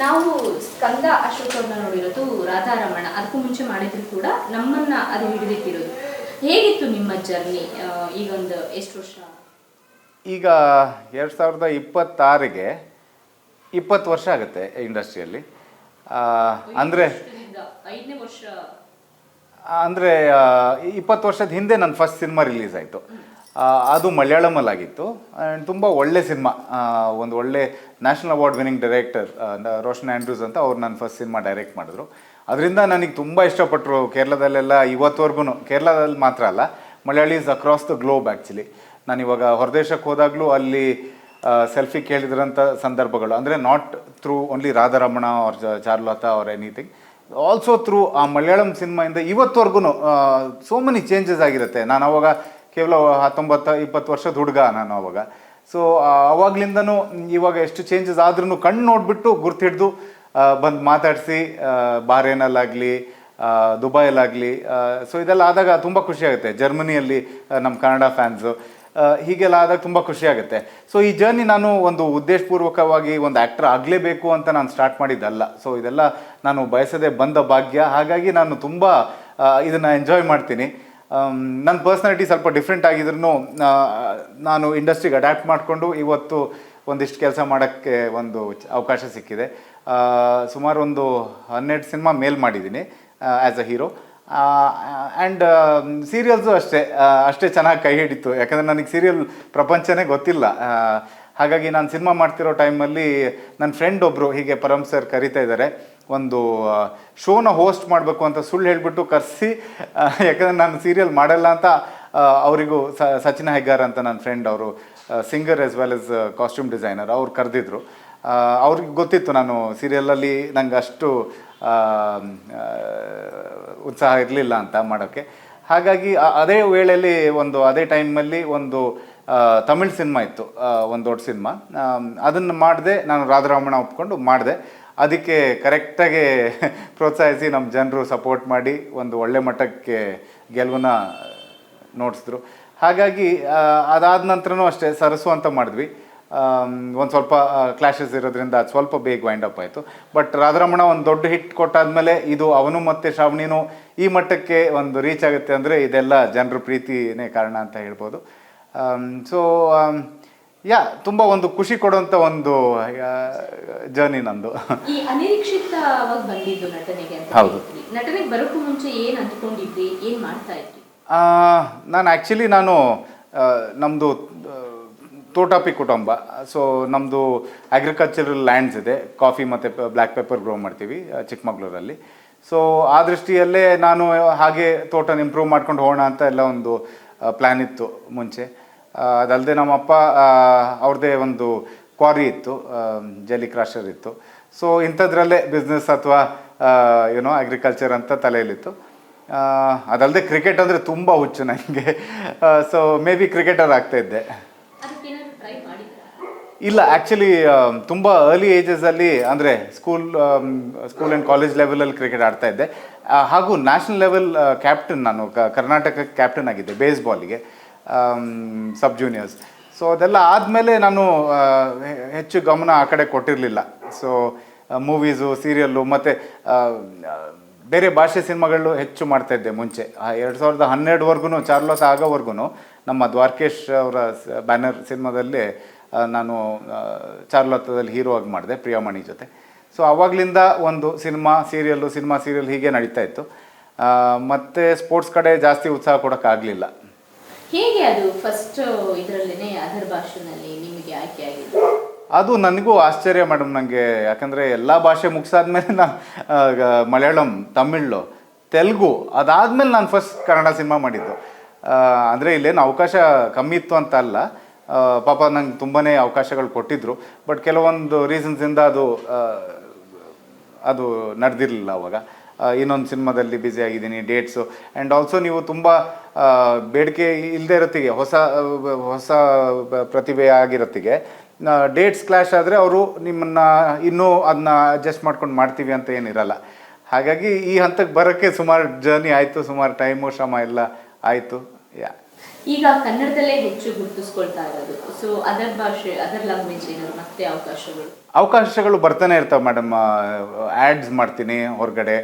ನಾವು ಸ್ಕಂದ ಅಶೋಕ್ ಅವ್ರನ್ನ ನೋಡಿರೋದು ರಾಧಾರಮಣ, ಅದಕ್ಕೂ ಮುಂಚೆ ಮಾಡಿದ್ರು ಕೂಡ ನಮ್ಮನ್ನ ಅದು ಹಿಡಿದಿಟ್ಟಿರೋದು. ಹೇಗಿತ್ತು ನಿಮ್ಮ ಜರ್ನಿ? ಈಗ ಒಂದು ಎಷ್ಟು ವರ್ಷ? ಈಗ 2026ಗೆ 20 ವರ್ಷ ಆಗುತ್ತೆ ಇಂಡಸ್ಟ್ರಿಯಲ್ಲಿ. ಅಂದರೆ 5ನೇ ವರ್ಷ. ಅಂದರೆ 20 ವರ್ಷದ ಹಿಂದೆ ನನ್ನ ಫಸ್ಟ್ ಸಿನಿಮಾ ರಿಲೀಸ್ ಆಯಿತು. ಅದು ಮಲಯಾಳಮಲ್ಲಾಗಿತ್ತು ಆ್ಯಂಡ್ ತುಂಬ ಒಳ್ಳೆ ಸಿನಿಮಾ. ಒಂದು ಒಳ್ಳೆ national award winning director Roshan Andrews ಅಂತ ಅವ್ರು ನನ್ನ ಫಸ್ಟ್ ಸಿನಿಮಾ ಡೈರೆಕ್ಟ್ ಮಾಡಿದ್ರು. ಅದರಿಂದ ನನಗೆ ತುಂಬ ಇಷ್ಟಪಟ್ಟರು. ಕೇರಳದಲ್ಲೆಲ್ಲ ಇವತ್ತುವರೆಗೂ, ಕೇರಳದಲ್ಲಿ ಮಾತ್ರ ಅಲ್ಲ, Malayalis across the globe actually. ನಾನಿವಾಗ ಹೊರದೇಶಕ್ಕೆ ಹೋದಾಗಲೂ ಅಲ್ಲಿ ಸೆಲ್ಫಿ ಕೇಳಿದ್ರಂಥ ಸಂದರ್ಭಗಳು, ಅಂದರೆ ನಾಟ್ ಥ್ರೂ ಓನ್ಲಿ ರಾಧಾರಮಣ ಅವ್ರ ಚಾರ್ಲತಾ ಅವ್ರ ಎನಿಥಿಂಗ್, ಆಲ್ಸೋ ಥ್ರೂ ಆ ಮಲಯಾಳಂ ಸಿನಿಮಾಯಿಂದ ಇವತ್ತುವರೆಗೂ ಸೋ ಮೆನಿ ಚೇಂಜಸ್ ಆಗಿರುತ್ತೆ. ನಾನು ಅವಾಗ ಕೇವಲ 19-20 ವರ್ಷದ ಹುಡುಗ ನಾನು ಅವಾಗ. ಸೊ ಅವಾಗ್ಲಿಂದನೂ ಇವಾಗ ಎಷ್ಟು ಚೇಂಜಸ್ ಆದ್ರೂ ಕಣ್ಣು ನೋಡಿಬಿಟ್ಟು ಗುರ್ತು ಹಿಡಿದು ಬಂದು ಮಾತಾಡಿಸಿ, ಬಾರೇನಲ್ಲಾಗಲಿ ದುಬೈಲಾಗಲಿ, ಸೊ ಇದೆಲ್ಲ ಆದಾಗ ತುಂಬ ಖುಷಿಯಾಗುತ್ತೆ. ಜರ್ಮನಿಯಲ್ಲಿ ನಮ್ಮ ಕನ್ನಡ ಫ್ಯಾನ್ಸು, ಹೀಗೆಲ್ಲ ಆದಾಗ ತುಂಬ ಖುಷಿಯಾಗುತ್ತೆ. ಸೊ ಈ ಜರ್ನಿ ನಾನು ಒಂದು ಉದ್ದೇಶಪೂರ್ವಕವಾಗಿ ಒಂದು ಆ್ಯಕ್ಟರ್ ಆಗಲೇಬೇಕು ಅಂತ ನಾನು ಸ್ಟಾರ್ಟ್ ಮಾಡಿದ್ದಲ್ಲ. ಸೊ ಇದೆಲ್ಲ ನಾನು ಬಯಸದೆ ಬಂದ ಭಾಗ್ಯ. ಹಾಗಾಗಿ ನಾನು ತುಂಬ ಇದನ್ನು ಎಂಜಾಯ್ ಮಾಡ್ತೀನಿ. ನನ್ನ ಪರ್ಸ್ನಾಲಿಟಿ ಸ್ವಲ್ಪ ಡಿಫ್ರೆಂಟ್ ಆಗಿದ್ರೂ ನಾನು ಇಂಡಸ್ಟ್ರಿಗೆ ಅಡ್ಯಾಪ್ಟ್ ಮಾಡಿಕೊಂಡು ಇವತ್ತು ಒಂದಿಷ್ಟು ಕೆಲಸ ಮಾಡೋಕ್ಕೆ ಒಂದು ಅವಕಾಶ ಸಿಕ್ಕಿದೆ. ಸುಮಾರು ಒಂದು 12 ಸಿನಿಮಾ ಮೇಲ್ ಮಾಡಿದ್ದೀನಿ as a hero. And serials ಅಷ್ಟೇ ಚೆನ್ನಾಗಿ ಕೈ ಹಿಡಿತು. ಯಾಕಂದರೆ ನನಗೆ ಸೀರಿಯಲ್ ಪ್ರಪಂಚನೇ ಗೊತ್ತಿಲ್ಲ. ಹಾಗಾಗಿ ನಾನು ಸಿನಿಮಾ ಮಾಡ್ತಿರೋ ಟೈಮಲ್ಲಿ ನನ್ನ ಫ್ರೆಂಡ್ ಒಬ್ಬರು ಹೀಗೆ ಪರಮ್ ಸರ್ ಕರಿತಾ ಇದ್ದಾರೆ, ಒಂದು ಶೋನ ಹೋಸ್ಟ್ ಮಾಡಬೇಕು ಅಂತ ಸುಳ್ಳು ಹೇಳಿಬಿಟ್ಟು ಕರೆಸಿ, ಯಾಕಂದರೆ ನಾನು ಸೀರಿಯಲ್ ಮಾಡಲ್ಲ ಅಂತ ಅವರಿಗೂ ಸಚಿನ್ ಹೆಗ್ಗಾರ್ ಅಂತ ನನ್ನ ಫ್ರೆಂಡ್, ಅವರು singer as well as costume designer, ಅವ್ರು ಕರೆದಿದ್ರು. ಅವ್ರಿಗೆ ಗೊತ್ತಿತ್ತು ನಾನು ಸೀರಿಯಲಲ್ಲಿ ನಂಗೆ ಅಷ್ಟು ಉತ್ಸಾಹ ಇರಲಿಲ್ಲ ಅಂತ ಮಾಡೋಕ್ಕೆ. ಹಾಗಾಗಿ ಅದೇ ವೇಳೆಯಲ್ಲಿ ಅದೇ ಟೈಮಲ್ಲಿ ಒಂದು ತಮಿಳ್ ಸಿನಿಮಾ ಇತ್ತು, ಒಂದು ದೊಡ್ಡ ಸಿನಿಮಾ. ಅದನ್ನು ಮಾಡಿದೆ ನಾನು, ರಾಧಾರಮಣ ಒಪ್ಕೊಂಡು ಮಾಡಿದೆ. ಅದಕ್ಕೆ ಕರೆಕ್ಟಾಗಿ ಪ್ರೋತ್ಸಾಹಿಸಿ ನಮ್ಮ ಜನರು ಸಪೋರ್ಟ್ ಮಾಡಿ ಒಂದು ಒಳ್ಳೆ ಮಟ್ಟಕ್ಕೆ ಗೆಲುವನ್ನ ನೋಡಿಸಿದ್ರು. ಹಾಗಾಗಿ ಅದಾದ ನಂತರನೂ ಅಷ್ಟೇ ಸರಸು ಅಂತ ಮಾಡಿದ್ವಿ. ಒಂದು ಸ್ವಲ್ಪ ಕ್ಲಾಶಸ್ ಇರೋದ್ರಿಂದ ಅದು ಸ್ವಲ್ಪ ಬೇಗ ವೈಂಡ್ ಅಪ್ ಆಯಿತು. ಬಟ್ ರಾಧಾರಮಣ ಒಂದು ದೊಡ್ಡ ಹಿಟ್ ಕೊಟ್ಟಾದಮೇಲೆ ಇದು ಅವನು ಮತ್ತು ಶ್ರಾವಣಿನೂ ಈ ಮಟ್ಟಕ್ಕೆ ಒಂದು ರೀಚ್ ಆಗುತ್ತೆ ಅಂದರೆ ಇದೆಲ್ಲ ಜನರ ಪ್ರೀತಿನೇ ಕಾರಣ ಅಂತ ಹೇಳ್ಬೋದು. ಸೊ ತುಂಬ ಒಂದು ಖುಷಿ ಕೊಡುವಂಥ ಒಂದು ಜರ್ನಿ ನಂದು. ಈ ಅನಿರೀಕ್ಷಿತವಾಗಿ ಬಂದಿದ್ದು ನಟನೆಗೆ ಅಂತ. ಹೌದು. ನಟನೆಗೆ ಬರೋಕ್ಕೂ ಮುಂಚೆ ಏನು ಅಂದ್ಕೊಂಡಿದ್ರಿ, ಏನು ಮಾಡ್ತಾ ಇದ್ರಿ? ನಾನು ಆ್ಯಕ್ಚುಲಿ ನಮ್ಮದು ತೋಟಾಪಿ ಕುಟುಂಬ. ಸೊ ನಮ್ಮದು ಅಗ್ರಿಕಲ್ಚರಲ್ ಲ್ಯಾಂಡ್ಸ್ ಇದೆ, ಕಾಫಿ ಮತ್ತು ಬ್ಲ್ಯಾಕ್ ಪೆಪ್ಪರ್ ಗ್ರೋ ಮಾಡ್ತೀವಿ ಚಿಕ್ಕಮಗಳೂರಲ್ಲಿ. ಸೊ ಆ ದೃಷ್ಟಿಯಲ್ಲೇ ನಾನು ಹಾಗೆ ತೋಟನ ಇಂಪ್ರೂವ್ ಮಾಡ್ಕೊಂಡು ಹೋಗೋಣ ಅಂತ ಎಲ್ಲ ಒಂದು ಪ್ಲ್ಯಾನ್ ಇತ್ತು ಮುಂಚೆ. ಅದಲ್ಲದೆ ನಮ್ಮಪ್ಪ ಅವ್ರದ್ದೇ ಒಂದು ಕ್ವಾರಿ ಇತ್ತು, ಜಲಿ ಕ್ರಾಷರ್ ಇತ್ತು. ಸೊ ಇಂಥದ್ರಲ್ಲೇ ಬಿಸ್ನೆಸ್ ಅಥವಾ ಅಗ್ರಿಕಲ್ಚರ್ ಅಂತ ತಲೆಯಲ್ಲಿತ್ತು. ಅದಲ್ಲದೆ ಕ್ರಿಕೆಟ್ ಅಂದರೆ ತುಂಬ ಹುಚ್ಚು ನನಗೆ. ಸೊ ಮೇ ಬಿ ಕ್ರಿಕೆಟರ್ ಆಗ್ತಾಯಿದ್ದೆ. ಇಲ್ಲ, ಆ್ಯಕ್ಚುಲಿ ತುಂಬ ಅರ್ಲಿ ಏಜಸಲ್ಲಿ, ಅಂದರೆ ಸ್ಕೂಲ್ ಆ್ಯಂಡ್ ಕಾಲೇಜ್ ಲೆವೆಲಲ್ಲಿ ಕ್ರಿಕೆಟ್ ಆಡ್ತಾಯಿದ್ದೆ. ಹಾಗೂ ನ್ಯಾಷನಲ್ ಲೆವೆಲ್ ಕ್ಯಾಪ್ಟನ್, ನಾನು ಕರ್ನಾಟಕಕ್ಕೆ ಕ್ಯಾಪ್ಟನ್ ಆಗಿದ್ದೆ ಬೇಸ್ಬಾಲಿಗೆ, ಸಬ್ ಜೂನಿಯರ್ಸ್. ಸೊ ಅದೆಲ್ಲ ಆದಮೇಲೆ ನಾನು ಹೆಚ್ಚು ಗಮನ ಆ ಕಡೆ ಕೊಟ್ಟಿರಲಿಲ್ಲ. ಸೊ ಮೂವೀಸು, ಸೀರಿಯಲ್ಲು ಮತ್ತು ಬೇರೆ ಭಾಷೆ ಸಿನಿಮಾಗಳು ಹೆಚ್ಚು ಮಾಡ್ತಾಯಿದ್ದೆ ಮುಂಚೆ. 2012ವರೆಗೂ, ಚಾರ್ಲತಾ ಆಗೋವರೆಗೂ ನಮ್ಮ ದ್ವಾರಕೇಶ್ ಅವರ ಬ್ಯಾನರ್ ಸಿನಿಮಾದಲ್ಲಿ ನಾನು ಚಾರ್ಲತಾದಲ್ಲಿ ಹೀರೋ ಆಗಿ ಮಾಡಿದೆ ಪ್ರಿಯಾಮಣಿ ಜೊತೆ. ಸೊ ಆವಾಗಲಿಂದ ಒಂದು ಸಿನಿಮಾ ಸೀರಿಯಲ್ ಹೀಗೆ ನಡೀತಾ ಇತ್ತು. ಮತ್ತು ಸ್ಪೋರ್ಟ್ಸ್ ಕಡೆ ಜಾಸ್ತಿ ಉತ್ಸಾಹ ಕೊಡೋಕ್ಕಾಗಲಿಲ್ಲ. ಹೇಗೆ ಅದು ಫಸ್ಟ್ ಇದರಲ್ಲೇ ಅದರ್ ಭಾಷೆನಲ್ಲಿ ನಿಮಗೆ ಆಯ್ಕೆ ಆಗಿದೆ? ಅದು ನನಗೂ ಆಶ್ಚರ್ಯ ಮೇಡಮ್, ನನಗೆ. ಯಾಕಂದರೆ ಎಲ್ಲ ಭಾಷೆ ಮುಗಿಸಾದ್ಮೇಲೆ ನಾನು ಮಲಯಾಳಂ, ತಮಿಳು, ತೆಲುಗು, ಅದಾದಮೇಲೆ ನಾನು ಫಸ್ಟ್ ಕನ್ನಡ ಸಿನಿಮಾ ಮಾಡಿದ್ದು. ಅಂದರೆ ಇಲ್ಲೇನು ಅವಕಾಶ ಕಮ್ಮಿ ಇತ್ತು ಅಂತ ಅಲ್ಲ, ಪಾಪ ನಂಗೆ ತುಂಬಾ ಅವಕಾಶಗಳು ಕೊಟ್ಟಿದ್ದರು. ಬಟ್ ಕೆಲವೊಂದು ರೀಸನ್ಸಿಂದ ಅದು ನಡೆದಿರಲಿಲ್ಲ ಅವಾಗ. ಇನ್ನೊಂದು ಸಿನಿಮಾದಲ್ಲಿ ಬ್ಯುಸಿ ಆಗಿದ್ದೀನಿ, ಡೇಟ್ಸು. ಆ್ಯಂಡ್ ಆಲ್ಸೋ ನೀವು ತುಂಬ ಬೇಡಿಕೆ ಇಲ್ಲದೆ ಇರೋತ್ತಿಗೆ, ಹೊಸ ಪ್ರತಿಭೆ ಆಗಿರೋತ್ತಿಗೆ ಡೇಟ್ಸ್ ಕ್ಲಾಶ್ ಆದರೆ ಅವರು ನಿಮ್ಮನ್ನು ಇನ್ನೂ ಅದನ್ನ ಅಡ್ಜಸ್ಟ್ ಮಾಡ್ಕೊಂಡು ಮಾಡ್ತೀವಿ ಅಂತ ಏನಿರಲ್ಲ. ಹಾಗಾಗಿ ಈ ಹಂತಕ್ಕೆ ಬರೋಕ್ಕೆ ಸುಮಾರು ಜರ್ನಿ ಆಯಿತು, ಸುಮಾರು ಟೈಮು ಶ್ರಮ ಎಲ್ಲ ಆಯಿತು. ಈಗ ಕನ್ನಡದಲ್ಲೇ ಹೆಚ್ಚು ಗುರುತಿಸ್ಕೊಳ್ತಾ ಇರೋದು, ಸೊ ಅದರ್ ಭಾಷೆ ಅದರ್ ಲ್ಯಾಂಗ್ವೇಜ್ ಏನಾದ್ರು ಮತ್ತೆ ಅವಕಾಶಗಳು ಬರ್ತಾನೆ ಇರ್ತಾವೆ ಮೇಡಮ್. ಆ್ಯಡ್ಸ್ ಮಾಡ್ತೀನಿ ಹೊರಗಡೆ,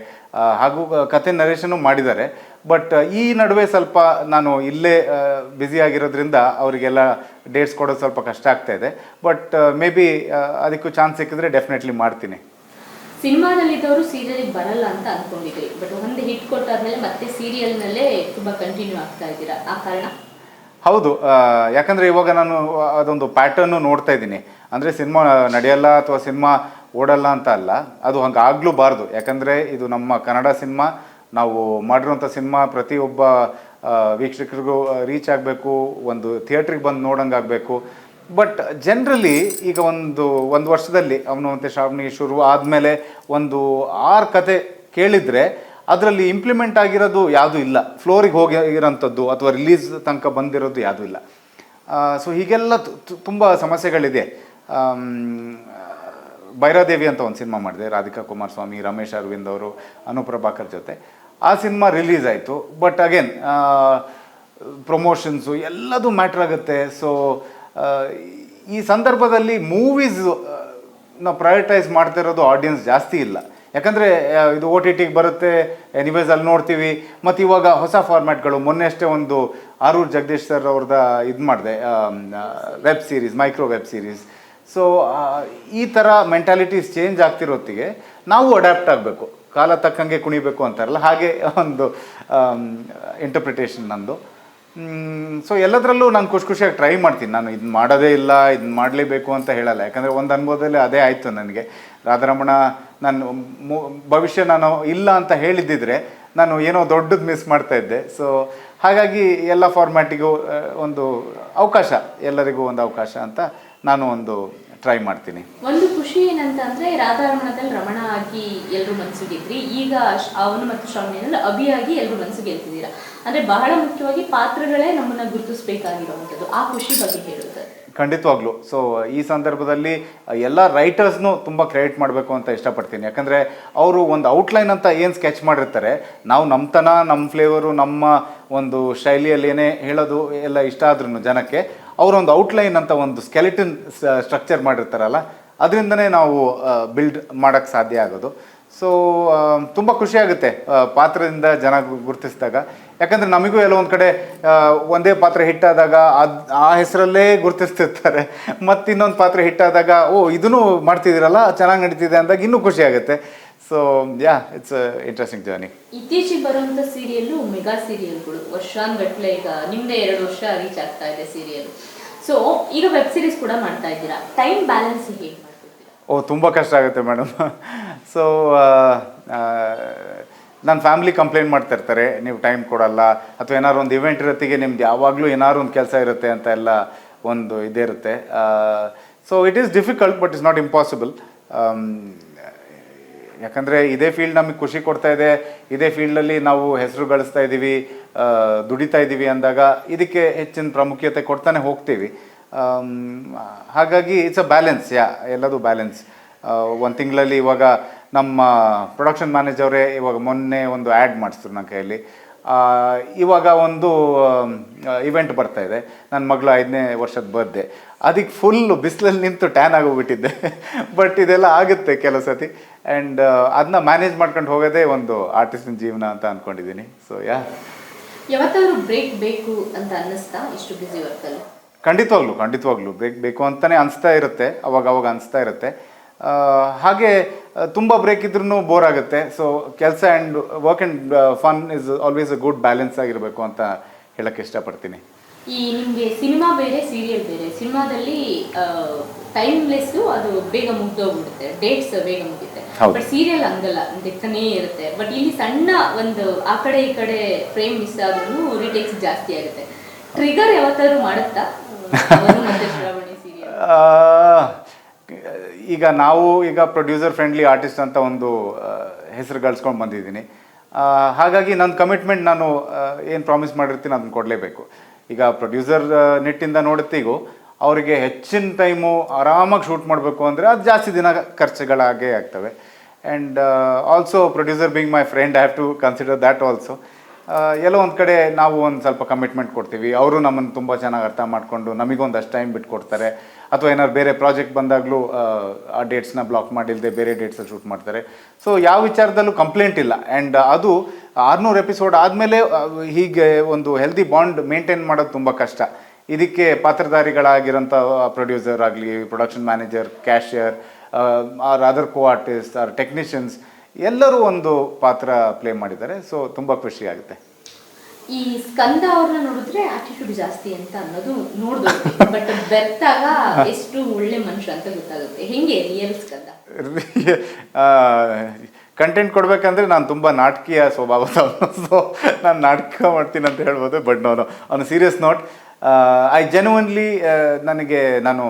ಹಾಗೂ ಕತೆ ನರೇಷನು ಮಾಡಿದ್ದಾರೆ. ಬಟ್ ಈ ನಡುವೆ ಸ್ವಲ್ಪ ನಾನು ಇಲ್ಲೇ ಬ್ಯುಸಿ ಆಗಿರೋದ್ರಿಂದ ಅವರಿಗೆಲ್ಲ ಡೇಟ್ಸ್ ಕೊಡೋದು ಸ್ವಲ್ಪ ಕಷ್ಟ ಆಗ್ತಾ ಇದೆ. ಬಟ್ ಮೇ ಬಿ ಅದಕ್ಕೂ ಚಾನ್ಸ್ ಸಿಕ್ಕಿದ್ರೆ ಡೆಫಿನೆಟ್ಲಿ ಮಾಡ್ತೀನಿ. ಸಿನಿಮಾದಲ್ಲಿದ್ದವರು ಸೀರಿಯಲ್ಗೆ ಬರಲ್ಲ ಅಂತ ಅಂದ್ಕೊಂಡಿದ್ರಿ, ಬಟ್ ಒಂದು ಹಿಟ್ ಕೊಟ್ಟಾದ್ಮೇಲೆ ಮತ್ತೆ ಸೀರಿಯಲ್ನಲ್ಲೇ ತುಂಬ ಕಂಟಿನ್ಯೂ ಆಗ್ತಾ ಇದ್ದೀರಾ, ಆ ಕಾರಣ? ಹೌದು, ಯಾಕಂದರೆ ಇವಾಗ ನಾನು ಅದೊಂದು ಪ್ಯಾಟರ್ನು ನೋಡ್ತಾ ಇದ್ದೀನಿ. ಅಂದರೆ ಸಿನಿಮಾ ನಡೆಯಲ್ಲ ಅಥವಾ ಸಿನಿಮಾ ಓಡಲ್ಲ ಅಂತ ಅಲ್ಲ, ಅದು ಹಂಗೆ ಆಗಲೂಬಾರ್ದು. ಯಾಕಂದರೆ ಇದು ನಮ್ಮ ಕನ್ನಡ ಸಿನಿಮಾ, ನಾವು ಮಾಡಿರುವಂಥ ಸಿನಿಮಾ ಪ್ರತಿಯೊಬ್ಬ ವೀಕ್ಷಕರಿಗೂ ರೀಚ್ ಆಗಬೇಕು, ಒಂದು ಥಿಯೇಟ್ರಿಗೆ ಬಂದು ನೋಡೋಂಗಾಗಬೇಕು. ಬಟ್ ಜನರಲಿ ಈಗ ಒಂದು ವರ್ಷದಲ್ಲಿ ಅವನು ಮತ್ತು ಶ್ರಾವಣಿ ಶುರು ಆದಮೇಲೆ ಒಂದು 6 ಕತೆ ಕೇಳಿದರೆ ಅದರಲ್ಲಿ ಇಂಪ್ಲಿಮೆಂಟ್ ಆಗಿರೋದು ಯಾವುದೂ ಇಲ್ಲ, ಫ್ಲೋರಿಗೆ ಹೋಗಿರೋಂಥದ್ದು ಅಥವಾ ರಿಲೀಸ್ ತನಕ ಬಂದಿರೋದು ಯಾವುದೂ ಇಲ್ಲ. ಸೊ ಹೀಗೆಲ್ಲ ತುಂಬ ಸಮಸ್ಯೆಗಳಿದೆ. ಭೈರಾದೇವಿ ಅಂತ ಒಂದು ಸಿನಿಮಾ ಮಾಡಿದೆ, ರಾಧಿಕಾ ಕುಮಾರಸ್ವಾಮಿ, ರಮೇಶ್ ಅರವಿಂದ್ ಅವರು, ಅನುಪ್ರಭಾಕರ್ ಜೊತೆ. ಆ ಸಿನಿಮಾ ರಿಲೀಸ್ ಆಯಿತು. ಬಟ್ ಅಗೇನ್ ಪ್ರಮೋಷನ್ಸು ಎಲ್ಲದೂ ಮ್ಯಾಟ್ರ್ ಆಗುತ್ತೆ. ಸೊ ಈ ಸಂದರ್ಭದಲ್ಲಿ ಮೂವೀಸ್ ನಾವು ಪ್ರಯಾರಿಟೈಸ್ ಮಾಡ್ತಾ ಇರೋದು ಆಡಿಯನ್ಸ್ ಜಾಸ್ತಿ ಇಲ್ಲ. ಯಾಕಂದರೆ ಇದು OTTಗೆ ಬರುತ್ತೆ, ಎನಿವೇಸ್ ಅಲ್ಲಿ ನೋಡ್ತೀವಿ. ಮತ್ತು ಇವಾಗ ಹೊಸ ಫಾರ್ಮ್ಯಾಟ್ಗಳು, ಮೊನ್ನೆ ಅಷ್ಟೇ ಒಂದು ಆರೂರ್ ಜಗದೀಶ್ ಸರ್ ಅವ್ರದ್ದು ಇದು ಮಾಡಿದೆ, web series, micro web series. So ಈ ಥರ ಮೆಂಟಾಲಿಟೀಸ್ ಚೇಂಜ್ ಆಗ್ತಿರೋತ್ತಿಗೆ ನಾವು ಅಡ್ಯಾಪ್ಟ್ ಆಗಬೇಕು, ಕಾಲ ತಕ್ಕಂಗೆ ಕುಣಿಬೇಕು ಅಂತಾರಲ್ಲ, ಹಾಗೆ ಒಂದು ಇಂಟರ್ಪ್ರಿಟೇಷನ್ ನಂದು. ಸೊ ಎಲ್ಲದರಲ್ಲೂ ನಾನು ಖುಷಿಯಾಗಿ ಟ್ರೈ ಮಾಡ್ತೀನಿ. ನಾನು ಇದನ್ನ ಮಾಡೋದೇ ಇಲ್ಲ, ಇದನ್ನ ಮಾಡಲೇಬೇಕು ಅಂತ ಹೇಳಲ್ಲ. ಯಾಕಂದರೆ ಒಂದು ಅನುಭವದಲ್ಲಿ ಅದೇ ಆಯಿತು ನನಗೆ. ರಾಧಾರಮಣ ನಾನು ಭವಿಷ್ಯ ನಾನು ಇಲ್ಲ ಅಂತ ಹೇಳಿದ್ದಿದ್ರೆ ನಾನು ಏನೋ ದೊಡ್ಡದು ಮಿಸ್ ಮಾಡ್ತಾಯಿದ್ದೆ. ಸೊ ಹಾಗಾಗಿ ಎಲ್ಲ ಫಾರ್ಮ್ಯಾಟಿಗೂ ಒಂದು ಅವಕಾಶ, ಎಲ್ಲರಿಗೂ ಒಂದು ಅವಕಾಶ ಅಂತ ನಾನು ಒಂದು ಟ್ರೈ ಮಾಡ್ತೀನಿ. ಒಂದು ಖುಷಿ ಏನಂತಂದ್ರೆ ರಾಧಾರಮಣದಲ್ಲಿ ರಮಣ ಆಗಿ ಎಲ್ಲರೂ ಮನಸ್ಸು ಗೆದ್ರಿ, ಈಗ ಅವನು ಮತ್ತು ಶ್ರಾವಣಿಯಲ್ಲಿ ಅಭಿಯಾಗಿ ಎಲ್ಲರೂ ಮನಸ್ಸು ಗೆಲ್ತಿದ್ದೀರಾ. ಅಂದ್ರೆ ಬಹಳ ಮುಖ್ಯವಾಗಿ ಪಾತ್ರಗಳೇ ನಮ್ಮನ್ನ ಗುರುತಿಸ್ಬೇಕಾಗಿರುವಂಥದ್ದು, ಆ ಖುಷಿ ಬಗ್ಗೆ ಹೇಳುತ್ತೆ. ಖಂಡಿತವಾಗ್ಲೂ. ಸೊ ಈ ಸಂದರ್ಭದಲ್ಲಿ ಎಲ್ಲ ರೈಟರ್ಸ್ನು ತುಂಬ ಕ್ರೆಡಿಟ್ ಮಾಡಬೇಕು ಅಂತ ಇಷ್ಟಪಡ್ತೀನಿ. ಯಾಕಂದರೆ ಅವರು ಒಂದು ಔಟ್ಲೈನ್ ಅಂತ ಏನು ಸ್ಕೆಚ್ ಮಾಡಿರ್ತಾರೆ, ನಾವು ನಮ್ಮತನ, ನಮ್ಮ ಫ್ಲೇವರು, ನಮ್ಮ ಒಂದು ಶೈಲಿಯಲ್ಲಿ ಏನೇ ಹೇಳೋದು ಎಲ್ಲ ಇಷ್ಟ ಆದ್ರೂ ಜನಕ್ಕೆ, ಅವರೊಂದು ಔಟ್ಲೈನ್ ಅಂತ ಒಂದು ಸ್ಕೆಲಿಟನ್ ಸ್ಟ್ರಕ್ಚರ್ ಮಾಡಿರ್ತಾರಲ್ಲ, ಅದರಿಂದನೇ ನಾವು ಬಿಲ್ಡ್ ಮಾಡೋಕ್ಕೆ ಸಾಧ್ಯ ಆಗೋದು. ಸೊ ತುಂಬ ಖುಷಿಯಾಗುತ್ತೆ ಪಾತ್ರದಿಂದ ಜನ ಗುರುತಿಸಿದಾಗ. ಯಾಕಂದರೆ ನಮಗೂ ಎಲ್ಲೋ ಒಂದು ಕಡೆ ಒಂದೇ ಪಾತ್ರ ಹಿಟ್ಟಾದಾಗ ಆ ಹೆಸರಲ್ಲೇ ಗುರುತಿಸ್ತಿರ್ತಾರೆ. ಮತ್ತು ಇನ್ನೊಂದು ಪಾತ್ರ ಹಿಟ್ಟಾದಾಗ ಓ ಇದನ್ನು ಮಾಡ್ತಿದ್ದೀರಲ್ಲ, ಚೆನ್ನಾಗಿ ನಡೀತಿದೆ ಅಂದಾಗ ಇನ್ನೂ ಖುಷಿ ಆಗುತ್ತೆ. So it's interesting journey. ಇತ್ತೀಚೆಗೆ ಬರುವಂಥ ಸೀರಿಯಲ್ಲು ಮೆಗಾ ಸೀರಿಯಲ್ಗಳು ವರ್ಷಾನ್ಗಟ್ಲೆ, ಈಗ ನಿಮ್ಮದೇ 2 ವರ್ಷ ರೀಚ್ ಆಗ್ತಾ ಇದೆ ಸೀರಿಯಲ್. ಸೊ ಈಗ ವೆಬ್ ಸೀರೀಸ್ ಕೂಡ ಮಾಡ್ತಾ ಇದ್ದೀರಾ, ಟೈಮ್ ಬ್ಯಾಲೆನ್ಸ್ ಹೇಗೆ ಮಾಡ್ಕೊಳ್ತೀರಾ? ತುಂಬ ಕಷ್ಟ ಆಗುತ್ತೆ ಮೇಡಮ್. ಸೊ ನನ್ನ ಫ್ಯಾಮಿಲಿ ಕಂಪ್ಲೇಂಟ್ ಮಾಡ್ತಾ ಇರ್ತಾರೆ, ನೀವು ಟೈಮ್ ಕೊಡಲ್ಲ, ಅಥವಾ ಏನಾದ್ರು ಒಂದು ಇವೆಂಟ್ ಇರತ್ತಿಗೆ ನಿಮ್ದು ಯಾವಾಗಲೂ ಏನಾದ್ರು ಒಂದು ಕೆಲಸ ಇರುತ್ತೆ ಅಂತ ಎಲ್ಲ ಒಂದು ಇದೇ ಇರುತ್ತೆ. So it is difficult but it's not impossible. ಯಾಕಂದರೆ ಇದೇ ಫೀಲ್ಡ್ ನಮಗೆ ಖುಷಿ ಕೊಡ್ತಾ ಇದೆ, ಇದೇ ಫೀಲ್ಡಲ್ಲಿ ನಾವು ಹೆಸರು ಗಳಿಸ್ತಾ ಇದ್ದೀವಿ, ದುಡಿತಾ ಇದ್ದೀವಿ ಅಂದಾಗ ಇದಕ್ಕೆ ಹೆಚ್ಚಿನ ಪ್ರಾಮುಖ್ಯತೆ ಕೊಡ್ತಾನೆ ಹೋಗ್ತೀವಿ. ಹಾಗಾಗಿ ಇಟ್ಸ್ ಅ ಬ್ಯಾಲೆನ್ಸ್, ಎಲ್ಲದು ಬ್ಯಾಲೆನ್ಸ್. ಒಂದು ತಿಂಗಳಲ್ಲಿ ಇವಾಗ ನಮ್ಮ ಪ್ರೊಡಕ್ಷನ್ ಮ್ಯಾನೇಜರೇ ಇವಾಗ ಮೊನ್ನೆ ಒಂದು ಆ್ಯಡ್ ಮಾಡಿಸಿದ್ರು ನನ್ನ ಕೈಯಲ್ಲಿ. ಇವಾಗ ಒಂದು ಇವೆಂಟ್ ಬರ್ತಾಯಿದೆ, ನನ್ನ ಮಗಳು 5ನೇ ವರ್ಷದ ಬರ್ತ್ಡೇ. ಅದಕ್ಕೆ ಫುಲ್ಲು ಬಿಸಿಲಲ್ಲಿ ನಿಂತು ಟ್ಯಾನ್ ಆಗೋಗ್ಬಿಟ್ಟಿದ್ದೆ. ಬಟ್ ಇದೆಲ್ಲ ಆಗುತ್ತೆ ಕೆಲವು ಸತಿ, ಆ್ಯಂಡ್ ಅದನ್ನ ಮ್ಯಾನೇಜ್ ಮಾಡ್ಕೊಂಡು ಹೋಗೋದೇ ಒಂದು ಆರ್ಟಿಸ್ಟಿನ ಜೀವನ ಅಂತ ಅಂದ್ಕೊಂಡಿದ್ದೀನಿ. ಸೊ ಯಾವತ್ತಾದ್ರೂ ಬ್ರೇಕ್ ಬೇಕು ಅಂತ ಅನ್ನಿಸ್ತಾ ಇಷ್ಟು ಬ್ಯುಸಿ ವರ್ಕಲ್ಲಿ? ಖಂಡಿತವಾಗ್ಲೂ ಬ್ರೇಕ್ ಬೇಕು ಅಂತಲೇ ಅನಿಸ್ತಾ ಇರುತ್ತೆ, ಅವಾಗ ಅನಿಸ್ತಾ ಇರುತ್ತೆ. ಹಾಗೆ ತುಂಬ ಬ್ರೇಕ್ ಇದ್ರೂ ಬೋರ್ ಆಗುತ್ತೆ. ಸೊ ಕೆಲಸ and work and fun is always a good balance ಆಗಿರಬೇಕು ಅಂತ ಹೇಳಕ್ಕೆ ಇಷ್ಟಪಡ್ತೀನಿ. ಈ ನಿಮಗೆ ಸಿನಿಮಾ ಬೇರೆ, ಸೀರಿಯಲ್ ಬೇರೆ. ಸಿನಿಮಾದಲ್ಲಿ ಟೈಮ್ಲೆಸ್ಸು, ಅದು ಬೇಗ ಮುಗ್ದೋಗ್ಬಿಡುತ್ತೆ, ಡೇಟ್ಸ್ ಬೇಗ ಮುಗಿಯುತ್ತೆ. ಬಟ್ ಸೀರಿಯಲ್ ಹಂಗಲ್ಲ, ತೆಗ್ತಾನೇ ಇರುತ್ತೆ. ಬಟ್ ಇಲ್ಲಿ ಸಣ್ಣ ಒಂದು ಆ ಕಡೆ ಈ ಕಡೆ ಫ್ರೇಮ್ ಮಿಸ್ ಆದ್ರೂ ರಿಟೇಕ್ಸ್ ಜಾಸ್ತಿ ಆಗುತ್ತೆ. ಟ್ರಿಗರ್ ಯಾವತ್ತಾದ್ರೂ ಮಾಡುತ್ತಾ ಮತ್ತೆ ಶ್ರಾವಣಿ ಸೀರಿಯಲ್? ಈಗ ಪ್ರೊಡ್ಯೂಸರ್ ಫ್ರೆಂಡ್ಲಿ ಆರ್ಟಿಸ್ಟ್ ಅಂತ ಒಂದು ಹೆಸರು ಗಳಿಸ್ಕೊಂಡು ಬಂದಿದ್ದೀನಿ. ಹಾಗಾಗಿ ನನ್ನ ಕಮಿಟ್ಮೆಂಟ್, ನಾನು ಏನು ಪ್ರಾಮಿಸ್ ಮಾಡಿರ್ತೀನಿ ಅದನ್ನು ಕೊಡಲೇಬೇಕು. ಈಗ ಪ್ರೊಡ್ಯೂಸರ್ ನಿಟ್ಟಿಂದ ನೋಡುತ್ತೀಗೂ ಅವರಿಗೆ ಹೆಚ್ಚಿನ ಟೈಮು ಆರಾಮಾಗಿ ಶೂಟ್ ಮಾಡಬೇಕು ಅಂದರೆ ಅದು ಜಾಸ್ತಿ ದಿನ ಖರ್ಚುಗಳಾಗೇ ಆಗ್ತವೆ. And also producer being my friend, I have to consider that also. ಎಲ್ಲೋ ಒಂದು ಕಡೆ ನಾವು ಒಂದು ಸ್ವಲ್ಪ ಕಮಿಟ್ಮೆಂಟ್ ಕೊಡ್ತೀವಿ, ಅವರು ನಮ್ಮನ್ನು ತುಂಬ ಚೆನ್ನಾಗಿ ಅರ್ಥ ಮಾಡಿಕೊಂಡು ನಮಗೊಂದಷ್ಟು ಟೈಮ್ ಬಿಟ್ಟು ಕೊಡ್ತಾರೆ. ಅಥವಾ ಏನಾದ್ರು ಬೇರೆ ಪ್ರಾಜೆಕ್ಟ್ ಬಂದಾಗಲೂ ಆ ಡೇಟ್ಸ್ನ ಬ್ಲಾಕ್ ಮಾಡಿಲ್ಲದೆ ಬೇರೆ ಡೇಟ್ಸಲ್ಲಿ ಶೂಟ್ ಮಾಡ್ತಾರೆ. ಸೊ ಯಾವ ವಿಚಾರದಲ್ಲೂ ಕಂಪ್ಲೇಂಟ್ ಇಲ್ಲ. ಆ್ಯಂಡ್ ಅದು 600 ಎಪಿಸೋಡ್ ಆದಮೇಲೆ ಹೀಗೆ ಒಂದು ಹೆಲ್ದಿ ಬಾಂಡ್ ಮೇಂಟೈನ್ ಮಾಡೋದು ತುಂಬ ಕಷ್ಟ. ಇದಕ್ಕೆ ಪಾತ್ರಧಾರಿಗಳಾಗಿರೋಂಥ ಪ್ರೊಡ್ಯೂಸರ್ ಆಗಲಿ, production manager, cashier, or other co artist or technicians ಎಲ್ಲರೂ ಒಂದು ಪಾತ್ರ ಪ್ಲೇ ಮಾಡಿದ್ದಾರೆ. ಸೊ ತುಂಬ ಖುಷಿ ಆಗುತ್ತೆ. ಈ ಸ್ಕಂದ ಅವ್ರನ್ನ ನೋಡಿದ್ರೆ ಆಟಿಟ್ಯೂಡ್ ಜಾಸ್ತಿ ಅಂತ ಅನ್ನೋದು ನೋಡ್ಬೋದು, ಬಟ್ ಬೆರ್ತಾಗ ಎಷ್ಟು ಒಳ್ಳೆ ಮನುಷ್ಯ ಅಂತ ಗೊತ್ತಾಗುತ್ತೆ. ಹೆಂಗೆ ರಿಯಲ್ ಸ್ಕಂದ? ಕಂಟೆಂಟ್ ಕೊಡಬೇಕಂದ್ರೆ ನಾನು ತುಂಬ ನಾಟಕೀಯ ಸ್ವಭಾವದವನು. ಸೊ ನಾನು ನಾಟಕ ಮಾಡ್ತೀನಿ ಅಂತ ಹೇಳ್ಬೋದು. But on serious note, I genuinely ನಾನು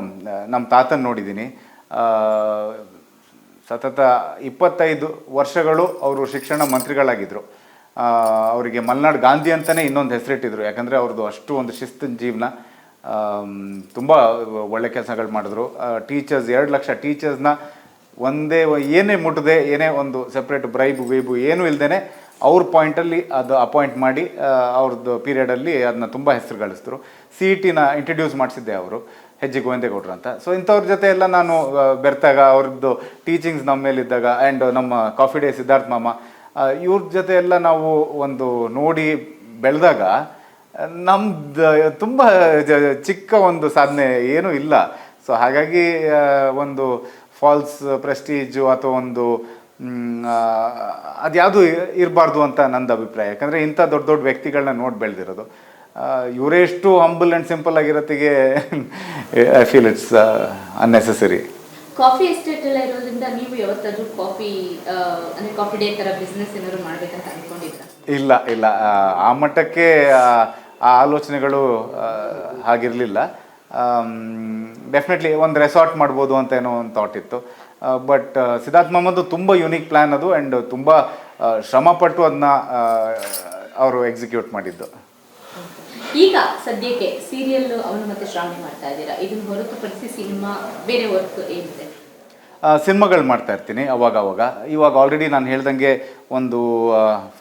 ನಮ್ಮ ತಾತನ ನೋಡಿದ್ದೀನಿ. ಸತತ 25 ವರ್ಷಗಳು ಅವರು ಶಿಕ್ಷಣ ಮಂತ್ರಿಗಳಾಗಿದ್ದರು. ಅವರಿಗೆ ಮಲ್ನಾಡ್ ಗಾಂಧಿ ಅಂತಲೇ ಇನ್ನೊಂದು ಹೆಸರಿಟ್ಟಿದ್ರು. ಯಾಕಂದರೆ ಅವ್ರದ್ದು ಅಷ್ಟು ಒಂದು ಶಿಸ್ತಿನ ಜೀವನ, ತುಂಬ ಒಳ್ಳೆ ಕೆಲಸಗಳು ಮಾಡಿದ್ರು. ಟೀಚರ್ಸ್ 2 ಲಕ್ಷ ಟೀಚರ್ಸ್ನ ಏನೇ ಮುಟ್ಟದೆ, ಏನೇ ಒಂದು ಸಪ್ರೇಟ್ ಬ್ರೈಬು ಏನೂ ಇಲ್ಲದೇ ಅವ್ರ ಪಾಯಿಂಟಲ್ಲಿ ಅದು ಅಪಾಯಿಂಟ್ ಮಾಡಿ ಅವ್ರದ್ದು ಪೀರಿಯಡಲ್ಲಿ ಅದನ್ನ ತುಂಬ ಹೆಸರು ಗಳಿಸಿದ್ರು. CETನ ಇಂಟ್ರಡ್ಯೂಸ್ ಮಾಡಿಸಿದ್ದೆ ಅವರು, ಹೆಜ್ಜೆ ಗೋವಿಂದೇಗೌಡರು ಅಂತ. ಸೊ ಇಂಥವ್ರ ಜೊತೆ ಎಲ್ಲ ನಾನು ಬೆರ್ತಾಗ, ಅವ್ರದ್ದು ಟೀಚಿಂಗ್ಸ್ ನಮ್ಮ ಮೇಲಿದ್ದಾಗ, ಆ್ಯಂಡ್ ನಮ್ಮ ಕಾಫಿ ಡೇ ಸಿದ್ಧಾರ್ಥ ಮಾಮ, ಇವ್ರ ಜೊತೆ ಎಲ್ಲ ನಾವು ಒಂದು ನೋಡಿ ಬೆಳೆದಾಗ ನಮ್ದು ತುಂಬ ಚಿಕ್ಕ ಒಂದು ಸಾಧನೆ ಏನೂ ಇಲ್ಲ. ಸೊ ಹಾಗಾಗಿ ಒಂದು ಫಾಲ್ಸ್ ಪ್ರೆಸ್ಟೀಜು ಅಥವಾ ಒಂದು ಅದ್ಯಾವುದು ಇರಬಾರ್ದು ಅಂತ ನಂದು ಅಭಿಪ್ರಾಯ. ಯಾಕಂದರೆ ಇಂಥ ದೊಡ್ಡ ದೊಡ್ಡ ವ್ಯಕ್ತಿಗಳನ್ನ ನೋಡಿ ಬೆಳೆದಿರೋದು. ಇವರೇ ಎಷ್ಟು ಹಂಬಲ್ ಆ್ಯಂಡ್ ಸಿಂಪಲ್ ಆಗಿರೋತ್ತಿಗೆ I feel it's unnecessary. Coffee estate ಎಲ್ಲ ಇರೋದ್ರಿಂದ ನೀವು ಯಾವತ್ತಾದ್ರೂ ಕಾಫಿ ಅಂದರೆ ಕಾಫಿ ಡೇ ಥರ ಬಿಸ್ನೆಸ್ ಏನಾದ್ರು ಮಾಡ್ಬೇಕಂತ ಅಂದ್ಕೊಂಡಿದ್ರ? ಇಲ್ಲ, ಆ ಮಟ್ಟಕ್ಕೆ ಆ ಆಲೋಚನೆಗಳು ಹಾಗಿರಲಿಲ್ಲ. ಡೆಫಿನೆಟ್ಲಿ ಒಂದು ರೆಸಾರ್ಟ್ ಮಾಡ್ಬೋದು ಅಂತ ಏನೋ ಒಂದು ಥಾಟ್ ಇತ್ತು. ಬಟ್ ಸಿದ್ಧಾರ್ಥ ಮಾಮದ್ದು ತುಂಬ ಯುನೀಕ್ ಪ್ಲ್ಯಾನ್ ಅದು, ಆ್ಯಂಡ್ ತುಂಬ ಶ್ರಮಪಟ್ಟು ಅದನ್ನ ಅವರು ಎಕ್ಸಿಕ್ಯೂಟ್ ಮಾಡಿದ್ದು. ಈಗ ಸದ್ಯಕ್ಕೆ ಸೀರಿಯಲ್ ಅವನು ಮತ್ತೆ ಶ್ರಾವಣಿ ಮಾಡ್ತಾ ಇದ್ದೀರಾ, ಇದನ್ನು ಹೊರತುಪಡಿಸಿ ಸಿನಿಮಾ ಬೇರೆ ವರ್ಕ್ ಏನಿದೆ? ಸಿನಿಮಾಗಳು ಮಾಡ್ತಾ ಇರ್ತೀನಿ ಅವಾಗ. ಇವಾಗ ಆಲ್ರೆಡಿ ನಾನು ಹೇಳ್ದಂಗೆ ಒಂದು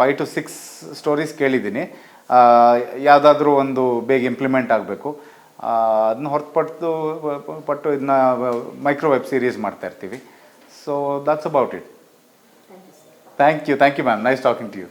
5 to 6 ಸ್ಟೋರೀಸ್ ಕೇಳಿದ್ದೀನಿ. ಯಾವುದಾದ್ರೂ ಒಂದು ಬೇಗ ಇಂಪ್ಲಿಮೆಂಟ್ ಆಗಬೇಕು. ಅದನ್ನ ಹೊರತುಪಟ್ಟು ಇದನ್ನ ಮೈಕ್ರೋ ವೆಬ್ ಸೀರೀಸ್ ಮಾಡ್ತಾ ಇರ್ತೀವಿ. So that's about it. Thank you ma'am. Nice talking to you.